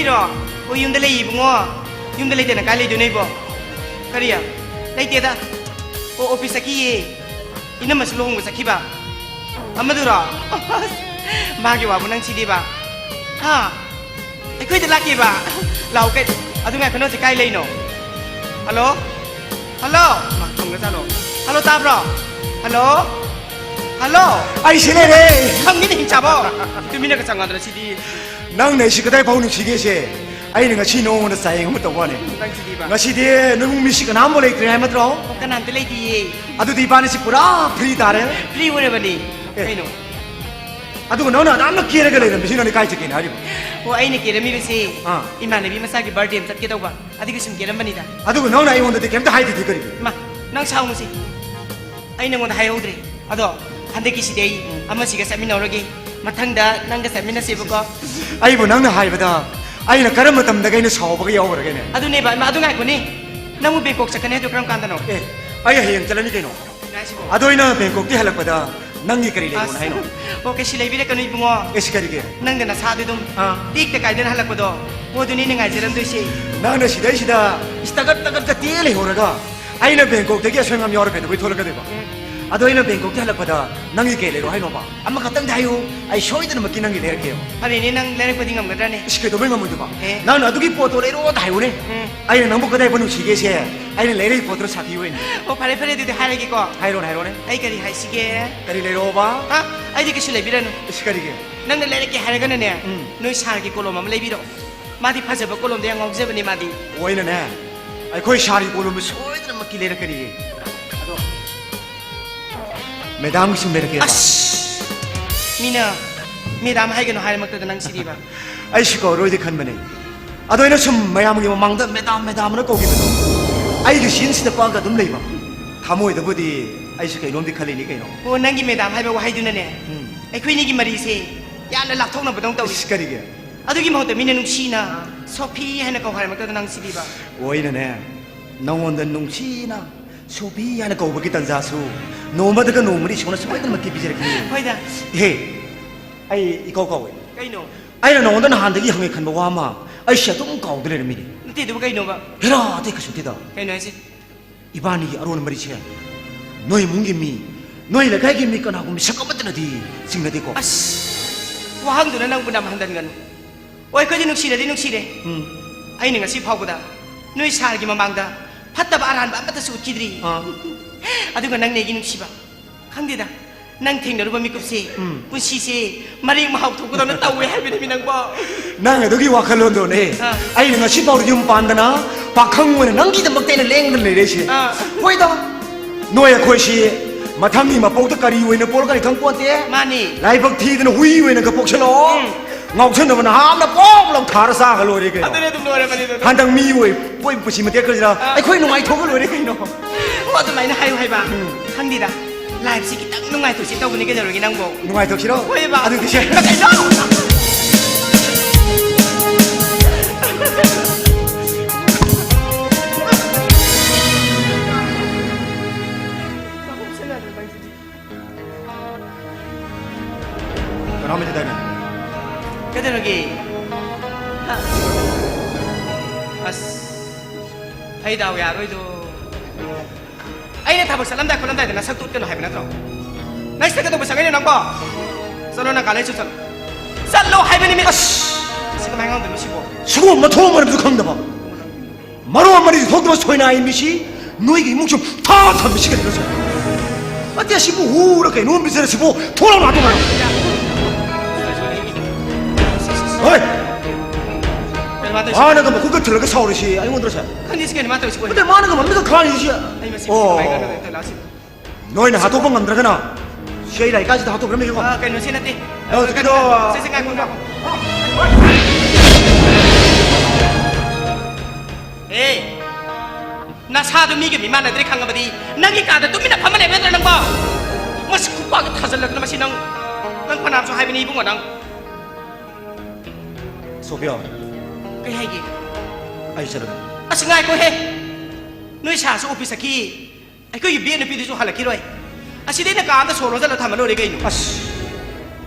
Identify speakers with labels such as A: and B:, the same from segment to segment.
A: ꯂꯩꯕꯤꯔꯣ ꯍꯣꯏ ꯌꯨꯝꯗ ꯂꯩ ꯏꯕꯨꯡꯉꯣ ꯌꯨꯝꯗ ꯂꯩꯇꯅ ꯀꯥꯏ ꯂꯩꯗꯣꯏꯅꯣ ꯀꯔꯤ ꯂꯩꯇꯦꯗ ꯑꯣ ꯑꯣꯐꯤꯁ ꯆꯠꯈꯤꯌꯦ 이놈만 슬로운 거 사키바 아마도라 마기 와보 낭 치디바 하 에코이드 라키바 라오케 아둥아 그노지 까이 레이노 할로 할로 막 통가자노 할로 따브로 할로 할로
B: 아이 시내래
A: 형님이 힘잡어 두미네가 장관들아 치디
B: 낭내 시그다이 바우는 시계시 아이 내가 치노는 사이응 못 떠와네
A: 낭 치디바
B: nga 시디에 너무 미시가 남몰래 그래 하면 들어
A: 혹간한테 레이디
B: 아두도 이반에 시뿌라 프리다래
A: 프리 오래버니 에이노
B: 아두고 너는 아무 기회가 그래 미시노니 가이치긴 하리
A: 어 아이네 게르미비시 이만네비 마사기 버드에 tat게 도바 아디그 심 게르만이다
B: 아두고 너는 아이 온데 캠도 하이드 디거리
A: 마 사우무시 아이네 온데 하이오드레 아도 한데기 시대이 아마시가 세미나오르기 마탕다 낭가 세미나시부거
B: 아이고 너는 하이보다 아이는 그런 것담다 가이는 사오버가 야오버게네
A: 아두네 바 아두 가이코니 나무 뱅콕 sakane 그럼 간다노
B: 예 아이 해영 잘라니 가이노
A: 나시보
B: 아도이나 뱅콕 띠 할락보다 낭기 거리 레고 하이노
A: 오케 실레비레 거니 붕어
B: 에시카리게
A: 낭데나 사드둠 틱때 가이든 할락보도 모두니 능아이 저런도시
B: 나는 시다 이스타갑 띠레 호라가 아이는 뱅콕 되게 소용함 여러가도 왜 돌아가 되고 아도이는 뱅콕 띠 할락보다 낭기 게레로 하이노 봐 아마 갔다 다요 아이 쇼이드는 먹긴 낭기 내릴게요
A: 아니 낭 레레코딩 감가라네
B: 시켜도 맹가 문도 봐 나는 아두기 포토 레로 다요네 아이는 남북 그다이 보는 시계세 아이는 레레 포토로 사기요네
A: 어 파레파레도 하이기고
B: 하이로네
A: 아이 거리 하이시게
B: 까리 레로 봐
A: 아이디 그 실레비라노
B: 시카리게
A: 낭데 레레게 하이가네 너희 살기 꼴로만 레비로 마디 파져버 꼴롬데 양 엉제버니 마디
B: 오이네 아이 거의 샤리 보면 소이드는 먹기 레레거리 매담 무슨 매력이야
A: 아씨 미나 미담 하이게노 하이먹다 낭 시리바
B: 아이시고 로이드 칸머네 아도이는 좀 마야무기 망다 매담을 꼬기도 아이그 신시다 빠가 좀 레이바 다모이다 보디 아이시가 이놈디 칼리니 게노
A: 오 낭기 미담 하이버고 하이두나네 아이쿠이니기 말이세 야나 락통나 보동 떠
B: 시카리게
A: 아두기 먹다 미나 눅시나 소피 하나 거 하이먹다 낭 시리바
B: 오이네 너원다 눅시나 소피 하나 거 보기 단자수 노마드가 노물이 시원한 소이드 먹기 비지르기
A: 호이다
B: 해 아이 이거 거왜
A: 까이노
B: 아이는 너원다 한다기 항에 칸 와마 아이시야 좀 가오드레 미리
A: 너띠도 까이노 봐
B: 헤라 데카 쇼티다
A: 까이노 하시
B: 이바니 아로는 말이지 너희 뭉기미 너희 레가이기미 까나고 미 잠깐만더나디 징나디고
A: 아씨 와항도나 낭 부담 한다는 건 오이 거지 눅시레 아이는 nga si 파보다 너희 살기만 망다 팠다바 알한바 안바타 수기들이 아두가 낭 내기 눅시바 강대다 낭 탱너르바 미급세 분시세 마링 마하우 토고다는 따오에 할비님이 낭바
B: 나가 너기 와칼론도네 아이는 nga 시바우르 좀 반다나 박항원에 남기다 먹대는 랭들 내레시 보이다 너의 것이 마탕이 마포드까지 이외에는 볼까지 강권대
A: 마니
B: 라이브 티드는 후이외에는 그 복실로 ngọc sơn nó hám nó bóp lòng thả ra xa cái lối đấy kìa
A: 아들의 동료를 많이
B: hắn đang mi rồi bôi bôi chỉ một tiếc cái gì đó ai khuyên nó ngay thôi cái lối đấy kìa nó
A: 뭐도 많이 하이바 강디다 라이브 시기 딱 농아이 도시 떠보니 게 저러긴 낭보
B: ngoài thật chứ đâu
A: 호이바
B: à được thì chơi nó mới đây này
A: 그대로기 아스 아이다 야 너희도 아이네 다 벌써 람다 콜람다 되나 삭 뚫게 너 하이브나 들어 나이스 때도 벌써 그냥 낭바 썰어나 갈래 주선 썰로 하이브님이 아스 지금 행동도 미시고
B: 수고 엄마 도움을 해도 강다 봐 마루 한 마리 속도 소이나 이 미시 너에게 뭉쳐 다 미시게 들어서 어때야 시부 후렇게 놓은 미세를 시부 돌아놔도 말아 어이! 아, 내가 뭐 그거 들어가 사오르시. 아니 못 들었어.
A: 컨디스케는 맞다고 싶고.
B: 근데 많은 거 뭡니까 가만히지. 너희는 하도방 안 들어가나? 시에이라이까지도 하도 그러면 이거.
A: 아, 그냥 시나티.
B: 그래도
A: 세상에 공감. 에이, 나 사도 미게 미만한들이 강가버디. 나기 가다 또 미나 파만 해야 되는 거. 뭐시 국가가 타절려는 맛이 낭. 낭 파남소 하이비니 이bun가 낭.
B: 소비야.
A: 그 해기.
B: 아이처럼.
A: 아, 승아이 그 해. 너희 샤스 오피스키. 아이 그 유비에는 비디오 할라키로이. 아, 시대는 가한테 소로자로 타면 너리가 있노.
B: 아씨.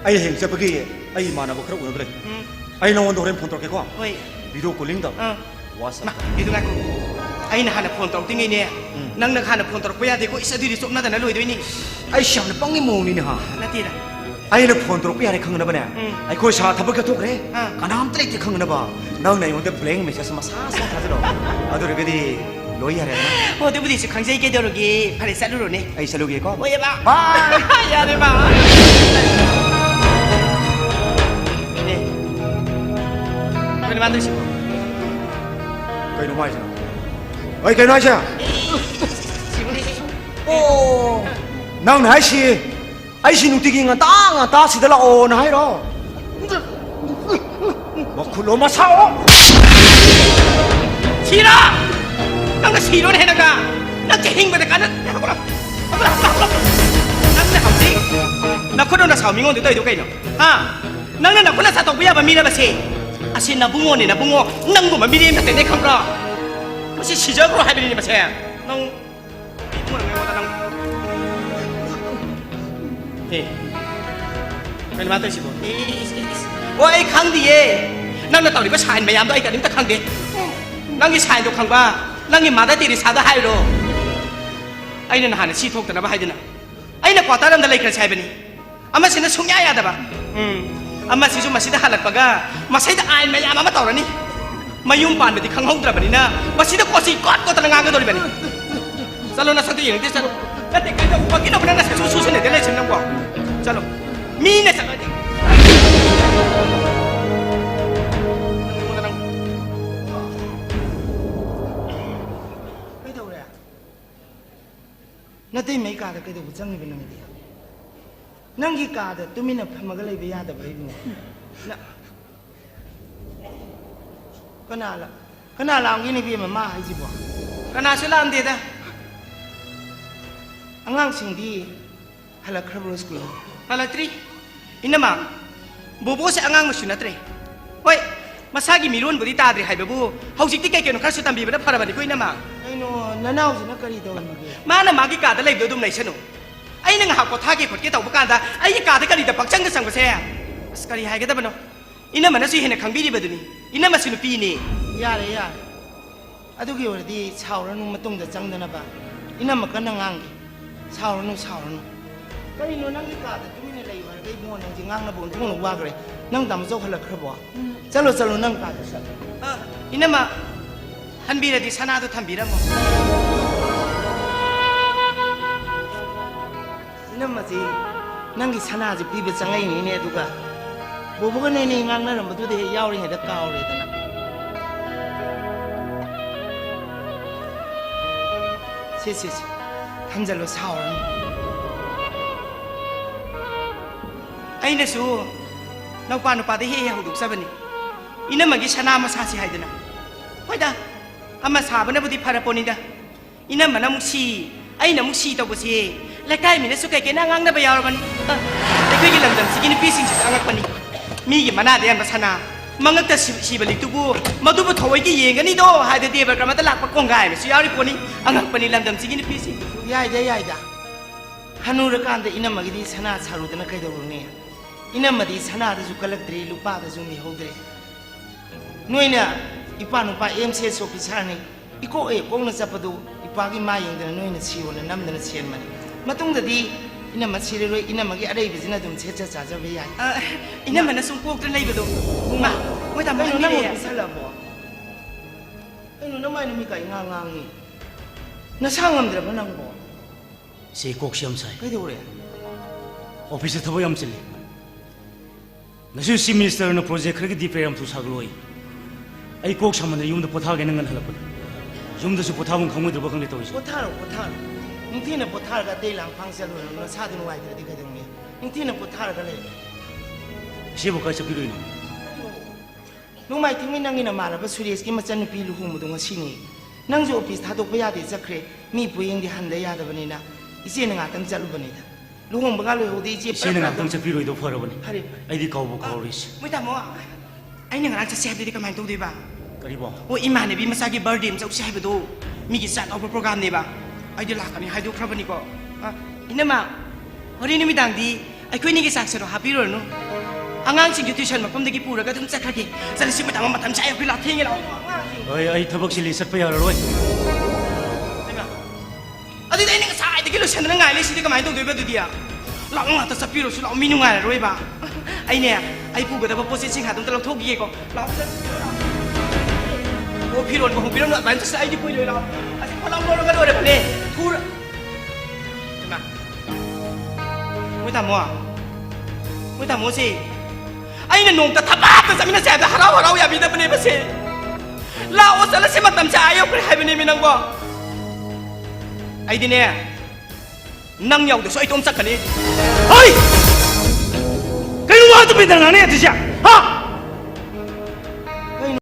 B: 아이 행자 버기. 아이 만나고 그러고 그래. 아이 너 원도 오랜 폰도 개고.
A: 어이.
B: 비디오 콜링다.
A: 왓썹. 이도 가고. 아이나 하나 폰 tàu tiếng này nang 하나 폰 tàu bây giờ thì có ít đi sụp nada lùi đôi ni.
B: 아이 샴네 뻥이 뭐니 하.
A: 나티라.
B: 아이는 폰 들어 빼야래 강나 봐네. 아이 그 샤 타버게 또 그래. 가나함 뜨레티 강나 봐. 나는 이런데 블랭 메시지 막 사서 가지러. 아들 그디 로이야래.
A: 어디 부디 강제 개더러기 발에 살루로네.
B: 아이 살루게 거.
A: 뭐야 봐.
B: 와.
A: 야래 봐. 네. 그래 만드시고.
B: cái nó mai sao ơi cái nói sao ô nàng nói gì ai xin nụ tiki ngà ta xí đó là ô nói đó mà khổ lắm mà sao
A: 싫어! 너가 싫어해 나가 나 개행받아 가는 nắng học gì nó có đâu là sáu miếng ngon từ đây đâu cái nào nắng nó có là sao tao bây giờ mà mi là mà gì xin là bung ngon này là bung ngon nắng của mà mi đi mà tên không rõ mà chỉ chỉ cho có hai bên này mà xem nông bung ngon người ta nông thì cái mà tôi chỉ có ôi khang đi nắng là tao đi có xài mà làm đó ai cả đến ta khang đi nắng cái xài đâu khang ba nắng cái mà đã tiền thì sao đã hay rồi ai nên hàng chi thuốc từ nó bao hay thế nào aina kwata ram da laikra chai bani ama sina sungya ya da ba ama si ju masida halak paga masida ain ma ya ma tawrani mayum pan beti khanghong bani na masida kosi kot ko tanga ga dori bani chalo na sakti yeng te chalo na te kai da ko ki no bana na su su ne de le chen nang ko chalo mi ne chalo de那对没干的给的我真的不能的，能给干的对面那他妈个来不呀的不来么？那，可那郎给你别么骂还是不？可那是郎的的，安兄弟，还来考不school，还来tri，因那嘛，bobo是安么选那tri，喂。masagi milon budi tadri hai babu hausik ti kai keno khasu tambi bada parabani ko inama aino nanau sina kari do mana magi ka da leib do dum nei sanu ai nang ha ko thagi phot ke taw bukan da ai ka da kari da pakchang da sang ba se askari hai ga da bano inama na su hena khangbi ri baduni inama sinu pi ni yare ya adu gi ordi chauranu matung da chang da na ba inama ka nang ang chauranu kari no nang gi ka da tu ni lei war kai mo nang ji ngang na bon thong no wa gre nang dam zo khala khra chalo nang ka sa inama hanbira di sana do thambira mo inama ji nang gi sana ji pi be changai ni ne du ga bobo ga ne ne ngang na ram du de yaw ri he da kaw re da na si thamjalo saw aina su nau pa nu pa de he hu duk sabani ina magi sana ma sa si haidana hoida ama sa bana budi phara poni da ina mana musi aina musi to busi lakai mi ne su kai ke na ngang na ba yar bani lekoi gi lamdam sigini pising si angak pani mi gi mana de an sana mangak ta si bali tubu madu bu thoi gi yeng ani do haida de ba kama ta lak pa kongai mi su yari poni angak pani lamdam sigini pising yai da hanu ra kan de ina magi di sana saru dana kai do ne ina madi sana da su kalaktre lupa da su mi hodre noina ipa no pa MCS officer ni iko kong na sapadu ipa gi ma yeng da noina siwo na nam da chen mani matung da di ina ma sire roi ina magi arei bizina dum che cha cha be yai ina mana sum pok tra leibedo ma moi ta ma no na mo bisala bo ai no na mai no mi kai ngang ni na sangam dra ba nang bo
C: se kok siam sai
A: kai do re
C: office thabo yam chili nasu si minister na project khare di program thu sagloi ai kok samana yum da potha ge nangan halap yum da su potha bung khangmui dra khang le to
A: potha nung thi na potha ga de lang phang sel no sa dun wai de ka dong ni nung thi na potha ga le
C: se bo ka sa piroi
A: nung mai thing nang ina mara ba suresh ki machan pi lu hu mu dong si ni nang jo office tha dok pa ya de chakre mi puing di han da ya da bani na ise na nga tang chalu bani da lu hong ba ga lo de je
C: se na tang sa piroi do phara bani
A: hari
C: ai di kau bo kau ris
A: moi ta mo ai na nga cha se de ka mai to de ba
C: kari bo
A: o imane bi masa gi birthday am chau se ba do mi gi chat over program ne ba ai de la ka ni hai do khra bani ko inama hori ni mi dang di ai koi ni gi sak se ro happy ro no ꯑꯉꯥꯡꯁꯤꯡꯒꯤ ꯇ꯭ꯌꯨꯁꯟ ꯃꯐꯝꯗꯒꯤ ꯄꯨꯔꯒ ꯑꯗꯨꯝ ꯆꯠꯈ꯭ꯔꯒꯦ ꯆꯠꯂꯁꯤ ꯃꯇꯝ ꯆꯥꯏ ꯑꯩꯈꯣꯏ ꯂꯥꯛꯊꯦꯡꯉꯦ ꯂꯥꯛꯑꯣ
C: ꯑꯩ ꯊꯕꯛ ꯁꯤꯜꯂꯤ ꯆꯠꯄ ꯌꯥꯔꯔꯣꯏ
A: ꯑꯗꯨꯗꯤ ꯑꯩꯅ ꯉꯁꯥꯏꯗꯒꯤ ꯂꯣꯏꯁꯟꯗꯅ ꯉꯥꯏ ꯂꯩꯁꯤꯗꯤ ꯀꯃꯥꯏꯅ ꯇꯧꯗꯣꯏꯕ ꯑꯗꯨꯗꯤ ꯂꯥꯛꯑꯣ ꯉꯥꯛꯇ ꯆꯠꯄꯤꯔꯣꯁꯨ ꯂꯥꯛꯑꯣ ꯃꯤ ꯅꯨꯡꯉꯥꯏꯔꯔꯣꯏꯕ ꯑꯩꯅꯦ ꯑꯩ ꯄꯨꯒꯗꯕ ꯄꯣꯠꯆꯩꯁꯤꯡ ꯑꯗꯨꯝꯇ ꯂꯧꯊꯣꯛꯈꯤꯒꯦꯀꯣ ꯂꯥꯛꯑꯣ ꯑꯣ ꯐꯤꯔꯣꯟꯕ ꯍꯣꯡꯕꯤꯔꯝꯅ ꯑꯗꯨꯃꯥꯏꯅ ꯆꯠꯁꯦ ꯑꯩꯗꯤ ꯀꯨꯏꯔꯣꯏ ꯂꯥꯛꯑꯣ ꯑꯁꯤ ꯐꯣꯂꯥꯎ ꯂꯧꯔꯒ ꯂꯣꯏꯔꯕꯅꯦ ꯊꯨꯔ ꯃꯣꯏ ꯇꯥꯃꯣꯁꯦ ꯑꯩꯅ ꯅꯣꯡꯇ ꯊꯕꯛꯇ ꯆꯠꯃꯤꯟꯅꯁꯦ ꯍꯥꯏꯕꯗ ꯍꯔꯥꯎ ꯌꯥꯕꯤꯗꯕꯅꯦꯕ ꯁꯦ ꯂꯥꯛꯑꯣ ꯆꯠꯂꯁꯤ ꯃꯇꯝ ꯆꯥ ꯌꯧꯈ꯭ꯔꯦ ꯍꯥꯏꯕꯅꯦꯃꯤ ꯅꯪꯕꯣ ꯑꯩꯗꯤꯅꯦ ꯅꯪ ꯌꯥꯎꯗꯁꯨ ꯑꯩ ꯇꯣꯝ ꯆꯠꯀꯅꯤ
C: ꯍꯣꯏ ꯀꯩꯅꯣ ꯋꯥ ꯇꯨꯃꯤꯟꯅ ꯉꯥꯡꯅꯩ ꯑꯗꯨꯁꯦ ꯍꯥ